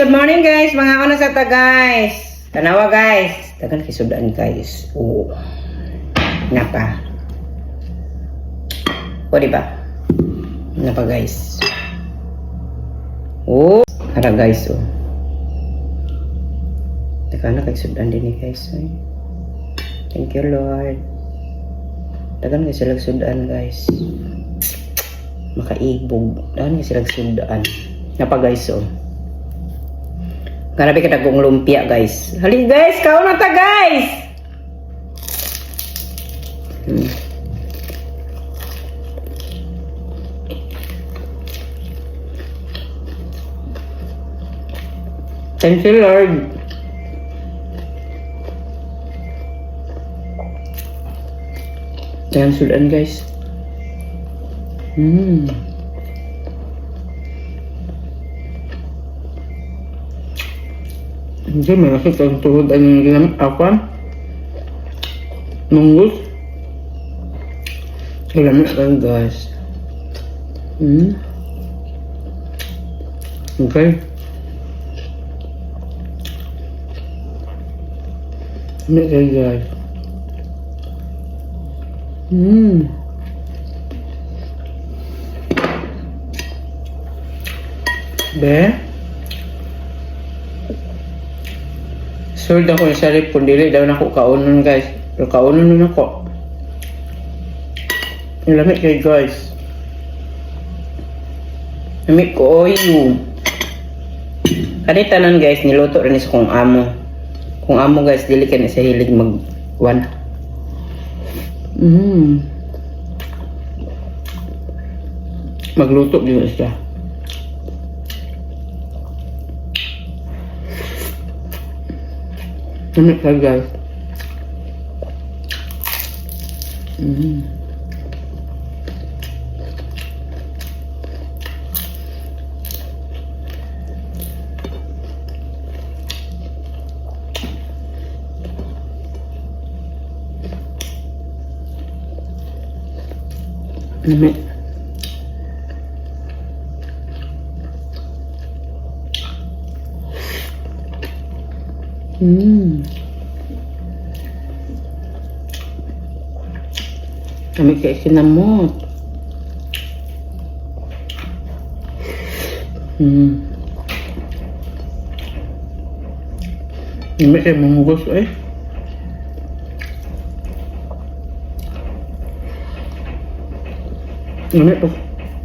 good morning guys. Mga ano sa ta guys. Tanawa guys. Tagan kisudan guys. Oo. Napa. O diba? Napa guys. Oh. Ara guys oh. Tagan na kisudan din guys. Thank you Lord. Tagan kasi sudan guys. Makaibog. Tagan kasi sudan. Napa guys oh. Karabi ka tagong lumpia guys. Halika guys, kaon na ta guys. Thank you Lord. Jangan sudan guys. Hindi, may nakit ang tuhod ang ginamit ako. Munggus. Ginamit lang guys. Okay. Ginamit lang guys. Be? Sold ako sa ripon, dili daw na ako kaunon guys. Pero kaunon nun ako. Ang lamig kayo guys. Lamig ko oyo. Kanitanan guys, niluto rin isa kong amo. Kung amo guys, dili ka na sa hilig mag-wan. Magluto din siya. Lamig ka guys. Lamig. Kami kayak sinamot. Ini kayak mengurus Ini tuh